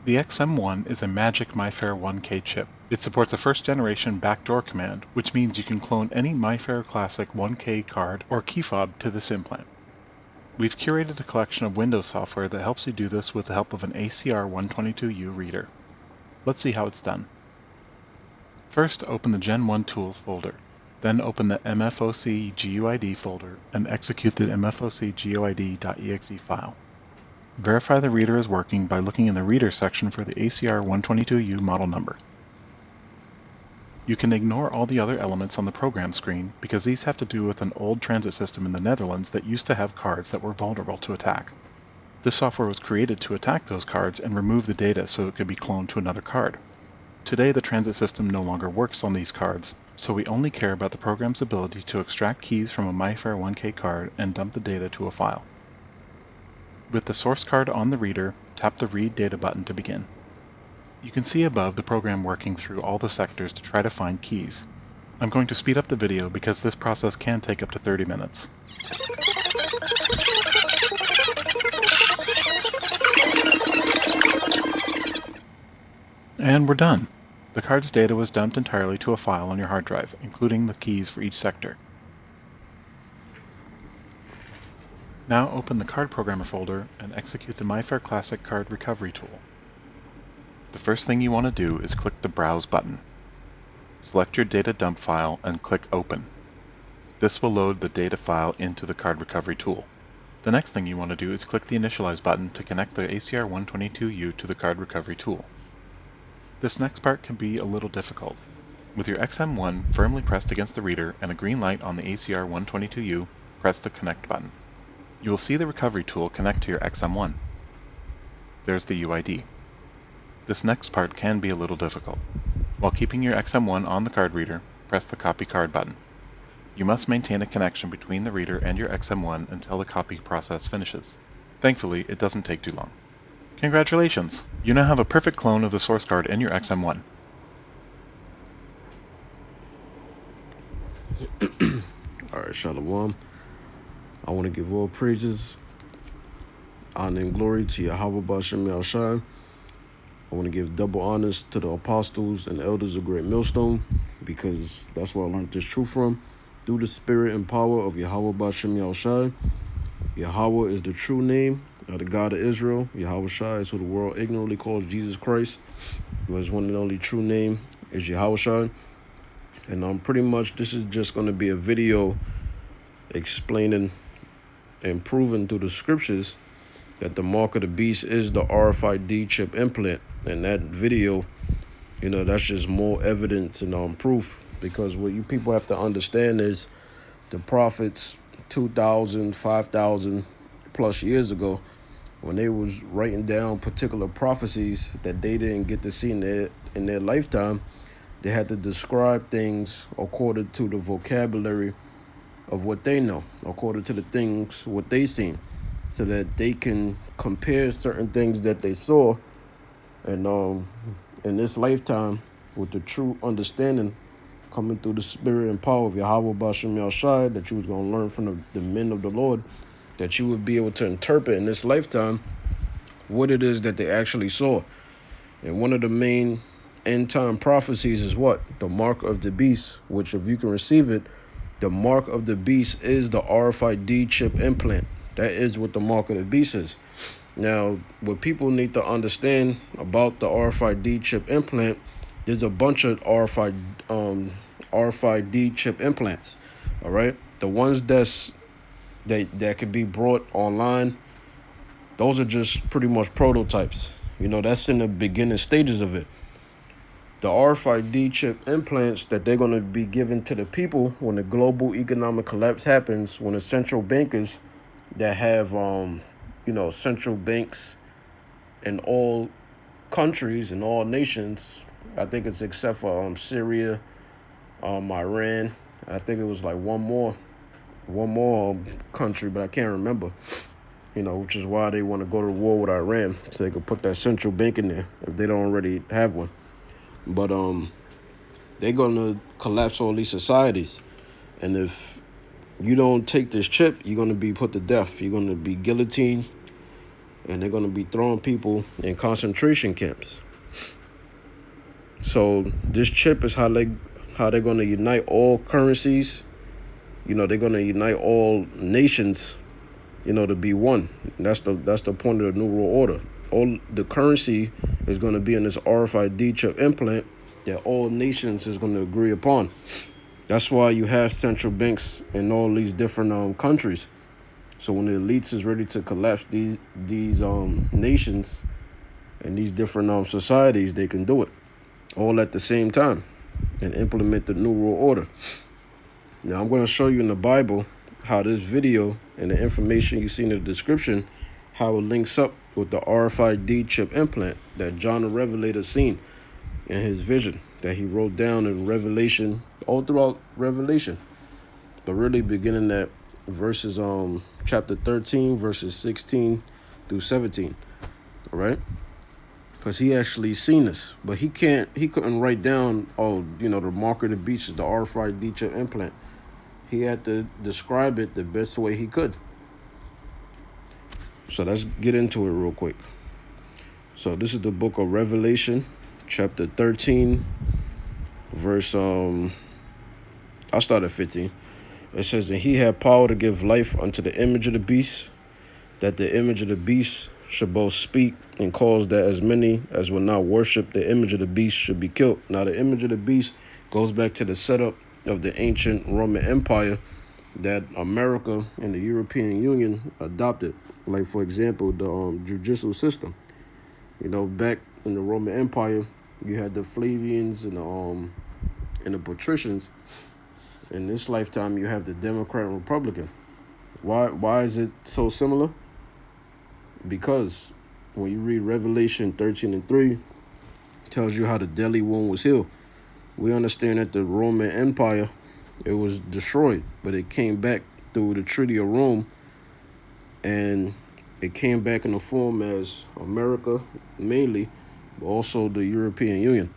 The XM1 is a magic MyFair 1K chip. It supports a first-generation backdoor command, which means you can clone any MyFair Classic 1K card or key fob to this implant. We've curated a collection of Windows software that helps you do this with the help of an ACR122U reader. Let's see how it's done. First, open the Gen 1 Tools folder. Then open the MFOC GUID folder and execute the MFOC GUID.exe file. Verify the reader is working by looking in the Reader section for the ACR122U model number. You can ignore all the other elements on the program screen because these have to do with an old transit system in the Netherlands that used to have cards that were vulnerable to attack. This software was created to attack those cards and remove the data so it could be cloned to another card. Today the transit system no longer works on these cards, so we only care about the program's ability to extract keys from a MyFair 1K card and dump the data to a file. With the source card on the reader, tap the Read Data button to begin. You can see above the program working through all the sectors to try to find keys. I'm going to speed up the video because this process can take up to 30 minutes. And we're done! The card's data was dumped entirely to a file on your hard drive, including the keys for each sector. Now open the Card Programmer folder and execute the MyFair Classic Card Recovery tool. The first thing you want to do is click the Browse button. Select your data dump file and click Open. This will load the data file into the Card Recovery tool. The next thing you want to do is click the Initialize button to connect the ACR122U to the Card Recovery tool. This next part can be a little difficult. With your XM1 firmly pressed against the reader and a green light on the ACR122U, press the Connect button. You will see the recovery tool connect to your XM1. There's the UID. This next part can be a little difficult. While keeping your XM1 on the card reader, press the Copy Card button. You must maintain a connection between the reader and your XM1 until the copy process finishes. Thankfully, it doesn't take too long. Congratulations! You now have a perfect clone of the source card in your XM1. Alright, Shalom. I want to give all praises, honor, and glory to Yahweh B'Shem Yahushua. I want to give double honors to the apostles and elders of Great Millstone, because that's where I learned this truth from, through the spirit and power of Yahweh B'Shem Yahushua. Yahweh is the true name of the God of Israel. Yahweh Shai is who the world ignorantly calls Jesus Christ, but his one and only true name is Yahweh Shai. And pretty much this is just going to be a video explaining and proving through the scriptures that the mark of the beast is the RFID chip implant. And that video, that's just more evidence and proof, because what you people have to understand is the prophets 2,000, 5,000 plus years ago, when they was writing down particular prophecies that they didn't get to see in their lifetime, they had to describe things according to the vocabulary of what they know, according to the things what they seen, so that they can compare certain things that they saw, and in this lifetime, with the true understanding coming through the spirit and power of Yahweh B'Shem Yahushua, that you was going to learn from the men of the Lord, that you would be able to interpret in this lifetime what it is that they actually saw. And one of the main end time prophecies is what? The mark of the beast, which if you can receive it, the mark of the beast is the RFID chip implant. That is what the mark of the beast is. Now, what people need to understand about the RFID chip implant, there's a bunch of RFID chip implants. All right, the ones that could be brought online, those are just pretty much prototypes. That's in the beginning stages of it. The RFID chip implants that they're going to be given to the people when the global economic collapse happens, when the central bankers that have, central banks in all countries and all nations, I think it's except for Syria, Iran. I think it was like one more country, but I can't remember. Which is why they want to go to war with Iran, so they could put that central bank in there if they don't already have one. But they're gonna collapse all these societies, and if you don't take this chip, you're gonna be put to death. You're gonna be guillotined. and they're going to be throwing people in concentration camps. So this chip is how they're going to unite all currencies. They're going to unite all nations, to be one. That's the point of the New World Order. All the currency is going to be in this RFID chip implant that all nations is going to agree upon. That's why you have central banks in all these different countries. So when the elites is ready to collapse these nations and these different societies, they can do it all at the same time and implement the New World Order. Now I'm going to show you in the Bible how this video and the information you see in the description, how it links up with the RFID chip implant that John the Revelator seen in his vision that he wrote down in Revelation, all throughout Revelation, but really beginning at verses chapter 13 verses 16 through 17. All right, because he actually seen this, but he couldn't write down the mark of the beast is the RFID chip implant. He had to describe it the best way he could. So let's get into it real quick. So this is the book of Revelation, chapter 13, verse I'll start at 15. It says, "And he had power to give life unto the image of the beast, that the image of the beast should both speak and cause that as many as will not worship the image of the beast should be killed." Now the image of the beast goes back to the setup of the ancient Roman Empire that America and the European Union adopted. Like, for example, the judicial system. Back in the Roman Empire, you had the Flavians and the patricians. In this lifetime, you have the Democrat and Republican. Why is it so similar? Because when you read Revelation 13:3, it tells you how the deadly wound was healed. We understand that the Roman Empire, it was destroyed, but it came back through the Treaty of Rome, and it came back in the form as America mainly, but also the European Union.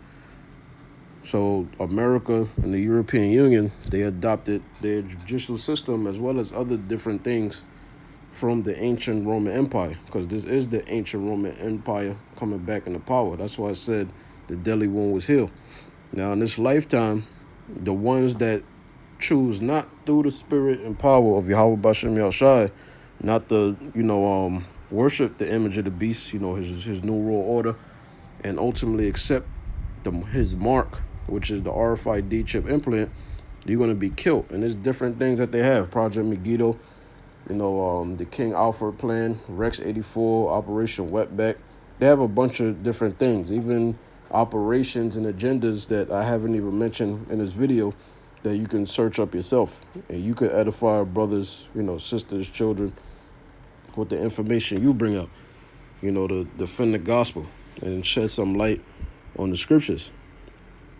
So America and the European Union, they adopted their judicial system as well as other different things from the ancient Roman Empire, because this is the ancient Roman Empire coming back into power. That's why I said the deadly wound was healed. Now, in this lifetime, the ones that choose not through the spirit and power of Yahweh Bashem Yahushai, not to, worship the image of the beast, his New World Order, and ultimately accept his mark, which is the RFID chip implant, you're going to be killed. And there's different things that they have. Project Megiddo, the King Alfred Plan, Rex 84, Operation Wetback. They have a bunch of different things, even operations and agendas that I haven't even mentioned in this video that you can search up yourself. And you could edify brothers, sisters, children with the information you bring up, to defend the gospel and shed some light on the scriptures.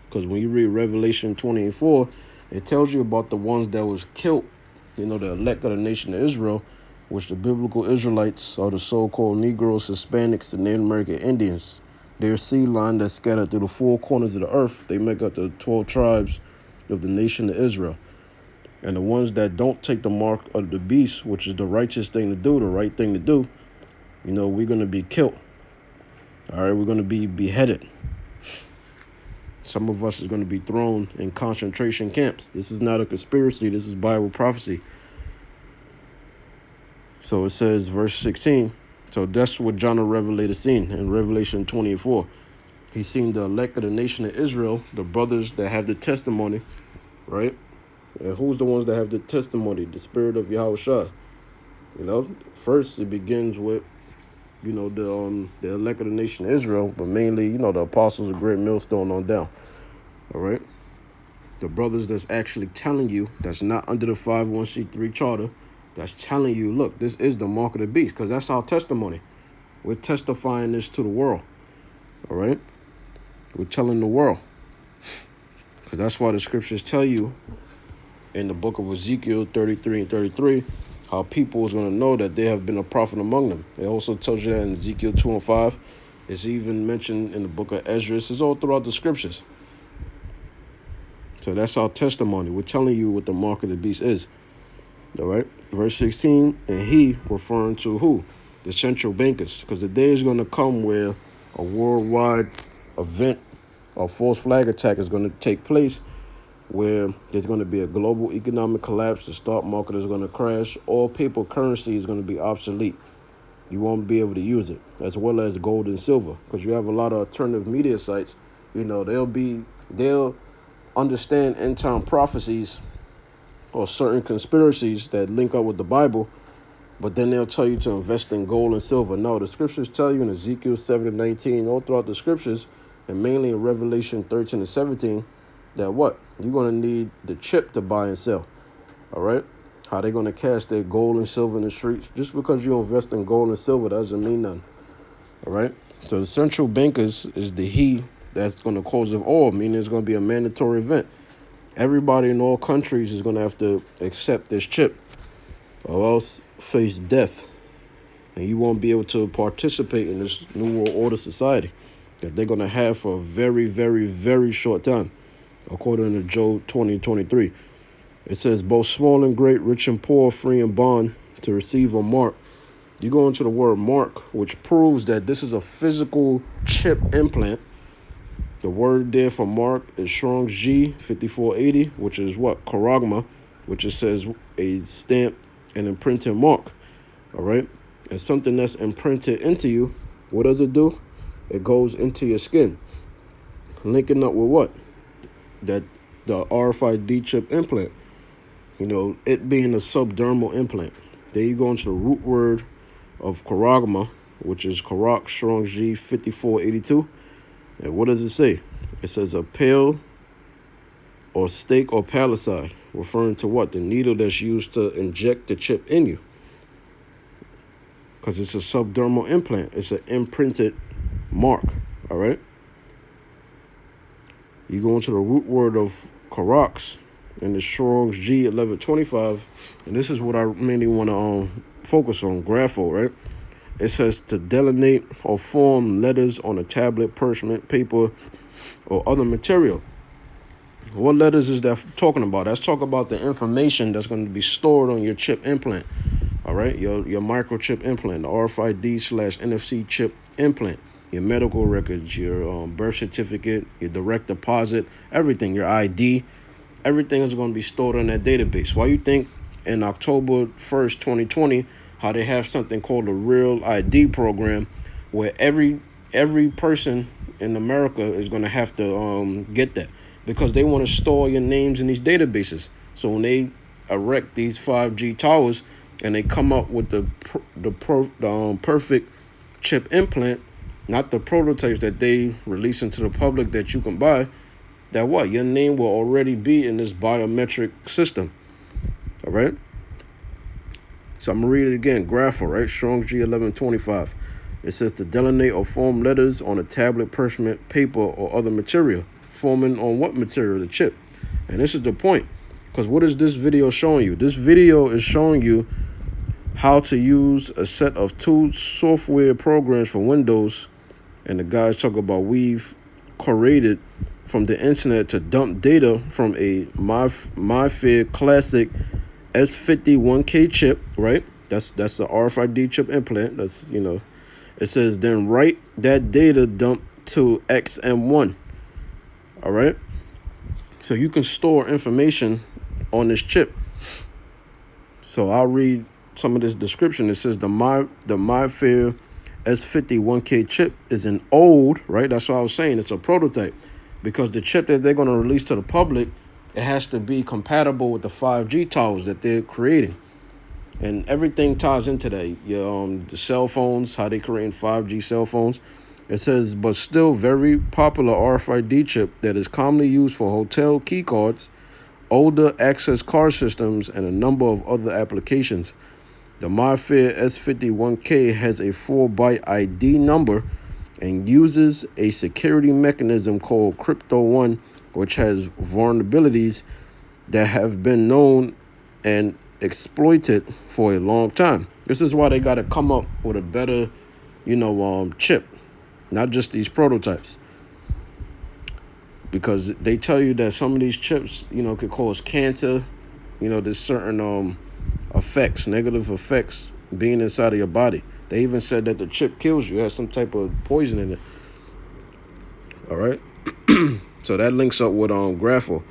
Because when you read Revelation 20:4, it tells you about the ones that was killed, the elect of the nation of Israel, which the biblical Israelites are the so-called Negroes, Hispanics, and Native American Indians. Their seed line that's scattered through the four corners of the earth. They make up the 12 tribes of the nation of Israel. And the ones that don't take the mark of the beast, which is the righteous thing to do, the right thing to do, we're going to be killed. All right, we're going to be beheaded. Some of us is going to be thrown in concentration camps. This is not a conspiracy. This is Bible prophecy. So it says, verse 16. So that's what John the Revelator seen in Revelation 20:4. He seen the elect of the nation of Israel, the brothers that have the testimony, right? And who's the ones that have the testimony? The spirit of Yahushua. First it begins with, the elect of the nation of Israel, but mainly, the apostles of Great Millstone on down. All right? The brothers that's actually telling you, that's not under the 501c3 charter, that's telling you, look, this is the mark of the beast, because that's our testimony. We're testifying this to the world. All right? We're telling the world. Because that's why the scriptures tell you in the book of Ezekiel 33 and 33, how people is going to know that there have been a prophet among them. It also tells you that in Ezekiel 2 and 5. It's even mentioned in the book of Ezra. It's all throughout the scriptures. So that's our testimony. We're telling you what the mark of the beast is. All right? Verse 16, and he, referring to who? the central bankers, because the day is going to come where a worldwide event or false flag attack is going to take place, where there's going to be a global economic collapse, the stock market is going to crash, all paper currency is going to be obsolete. You won't be able to use it, as well as gold and silver, because you have a lot of alternative media sites. They'll understand end time prophecies or certain conspiracies that link up with the Bible, but then they'll tell you to invest in gold and silver. No, the scriptures tell you in Ezekiel 7:19, all throughout the scriptures, and mainly in Revelation 13 and 17, that what? You're going to need the chip to buy and sell. All right? How they going to cash their gold and silver in the streets? Just because you invest in gold and silver doesn't mean nothing. All right? So the central bankers is the he that's going to cause it all, meaning it's going to be a mandatory event. Everybody in all countries is going to have to accept this chip or else face death. And you won't be able to participate in this New World Order society that they're going to have for a very, very, very short time, according to Job 20:23. It says, both small and great, rich and poor, free and bond, to receive a mark. You go into the word mark, which proves that this is a physical chip implant. The word there for mark is Strong's G 5480, which is what? Charagma, which it says a stamp and imprinted mark. All right? And something that's imprinted into you, what does it do? It goes into your skin. Linking up with what? That the RFID chip implant. It being a subdermal implant. There you go into the root word of Charagma, which is Karak Strong's G 5482. And what does it say? It says a pale or stake or palisade, referring to what? The needle that's used to inject the chip in you. Because it's a subdermal implant. It's an imprinted mark. All right? You go into the root word of Karaks in the Strong's G 1125, and this is what I mainly want to focus on, grapho, right? It says to delineate or form letters on a tablet, parchment, paper, or other material. What letters is that talking about? That's talking about the information that's going to be stored on your chip implant, all right? Your microchip implant, the RFID/NFC chip implant, your medical records, your birth certificate, your direct deposit, everything, your ID. Everything is going to be stored on that database. Why you think in October 1st, 2020, how they have something called a Real ID program where every person in America is going to have to get that, because they want to store your names in these databases. So when they erect these 5G towers and they come up with the perfect chip implant, not the prototypes that they release into the public that you can buy, that what? Your name will already be in this biometric system. All right? So I'm going to read it again. Grapho, right? Strong's G 1125. It says to delineate or form letters on a tablet, parchment, paper, or other material. Forming on what material? The chip. And this is the point. Because what is this video showing you? This video is showing you how to use a set of 2 software programs for Windows. And the guys talk about we've created from the internet to dump data from a MyFair Classic S50 chip, right? That's the RFID chip implant. That's, it says then write that data dump to XM1. All right? So you can store information on this chip. So I'll read some of this description. It says the MyFair S50 chip is an old, right? That's what I was saying. It's a prototype. Because the chip that they're going to release to the public, it has to be compatible with the 5G towers that they're creating. And everything ties into that. The cell phones, how they create 5G cell phones. It says, but still very popular RFID chip that is commonly used for hotel key cards, older access card systems, and a number of other applications. The MyFair S50 has a 4-byte ID number and uses a security mechanism called Crypto One, which has vulnerabilities that have been known and exploited for a long time. This is why they got to come up with a better, chip, not just these prototypes. Because they tell you that some of these chips, could cause cancer. There's certain effects, negative effects being inside of your body. They even said that the chip kills you. It has some type of poison in it. All right. So that links up with Graphel.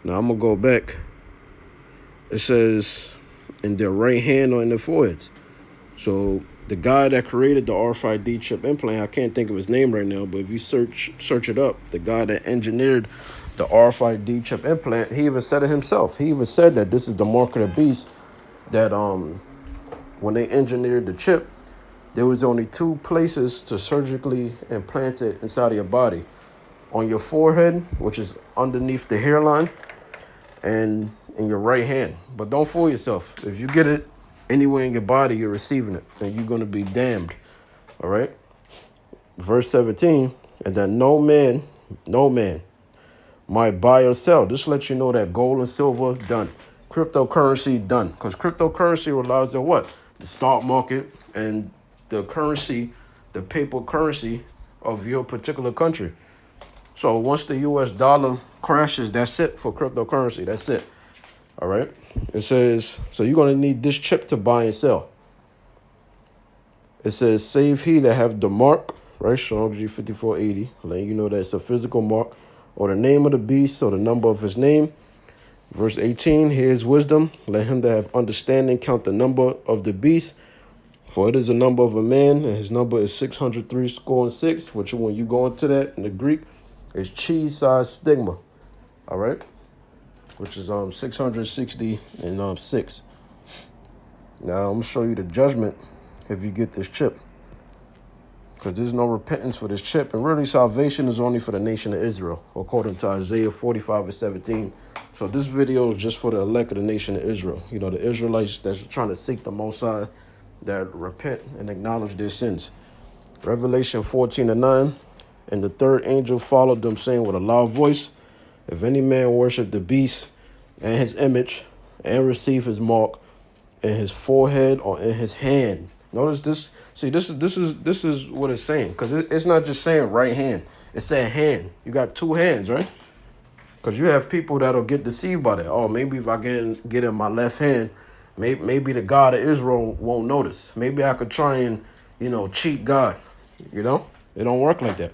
Now I'm gonna go back. It says in their right hand or in their foreheads. So the guy that created the RFID chip implant, I can't think of his name right now, but if you search it up, the guy that engineered the RFID chip implant, he even said it himself. He even said that this is the mark of the beast, that when they engineered the chip, there was only 2 places to surgically implant it inside of your body. On your forehead, which is underneath the hairline, and in your right hand. But don't fool yourself. If you get it anywhere in your body, you're receiving it, and you're going to be damned. All right? Verse 17, and that no man might buy or sell. This lets you know that gold and silver, done. Cryptocurrency, done. Because cryptocurrency relies on what? The stock market and the currency, the paper currency of your particular country. So once the US dollar crashes, that's it for cryptocurrency. That's it. All right. It says, so you're going to need this chip to buy and sell. It says, save he that have the mark, right? Strong's G5480, letting you know that it's a physical mark, or the name of the beast, or the number of his name. Verse 18, here's wisdom. Let him that have understanding count the number of the beast, for it is the number of a man, and his number is 603 score and 6, which when you go into that in the Greek, is chi size stigma. All right, which is 660 and 6. Now I'm gonna show you the judgment if you get this chip, because there's no repentance for this chip, and really salvation is only for the nation of Israel, according to Isaiah 45 and 17. So this video is just for the elect of the nation of Israel. You know, the Israelites that's trying to seek the Most High, that repent and acknowledge their sins. Revelation 14 and 9. And the third angel followed them, saying with a loud voice, if any man worship the beast and his image, and receive his mark in his forehead or in his hand. Notice this. See, this is what it's saying, because it's not just saying right hand. It's saying hand. You got 2 hands, right? Because you have people that'll get deceived by that. Oh, maybe if I get in my left hand, maybe the God of Israel won't notice. Maybe I could try and, cheat God. It don't work like that.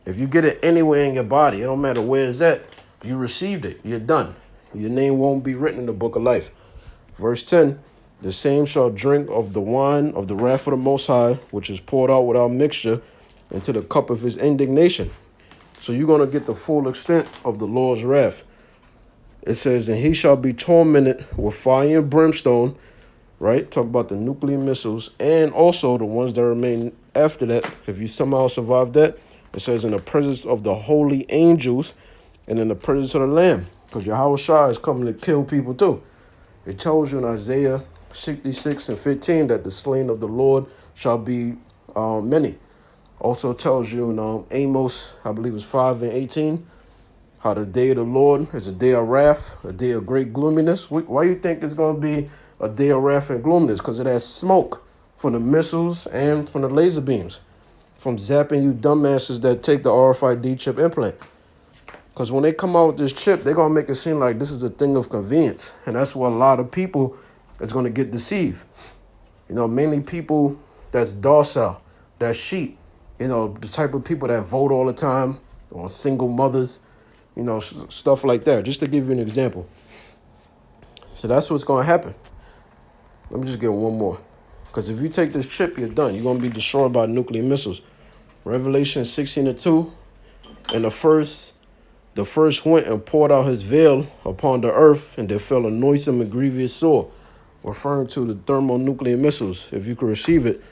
If you get it anywhere in your body, it don't matter where it's at, you received it. You're done. Your name won't be written in the book of life. Verse 10, the same shall drink of the wine of the wrath of the Most High, which is poured out without mixture into the cup of his indignation. So you're going to get the full extent of the Lord's wrath. It says, and he shall be tormented with fire and brimstone, right? Talk about the nuclear missiles, and also the ones that remain after that. If you somehow survive that, it says in the presence of the holy angels and in the presence of the Lamb, because Yahweh Shai is coming to kill people too. It tells you in Isaiah 66 and 15 that the slain of the Lord shall be many. Also tells you in Amos, I believe it's 5 and 18, how the day of the Lord is a day of wrath, a day of great gloominess. Why you think it's going to be a day of wrath and gloominess? Because it has smoke from the missiles and from the laser beams, from zapping you dumbasses that take the RFID chip implant. Because when they come out with this chip, they're going to make it seem like this is a thing of convenience. And that's what a lot of people is going to get deceived. Mainly people that's docile, that's sheep. The type of people that vote all the time, or single mothers, stuff like that. Just to give you an example. So that's what's going to happen. Let me just get one more. Because if you take this chip, you're done. You're going to be destroyed by nuclear missiles. Revelation 16 and 2. And the first went and poured out his veil upon the earth, and there fell a noisome and grievous sore, referring to the thermonuclear missiles, if you could receive it,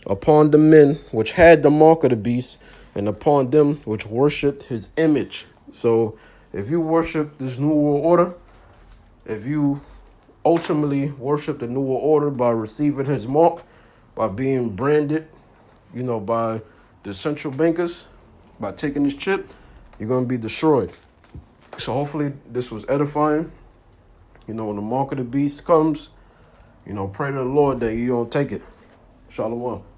upon the men which had the mark of the beast, and upon them which worshipped his image. So if you worship this New World Order, if you ultimately worship the New World Order by receiving his mark, by being branded, by the central bankers, by taking this chip, you're going to be destroyed. So hopefully this was edifying. When the mark of the beast comes, pray to the Lord that you don't take it. Shalom.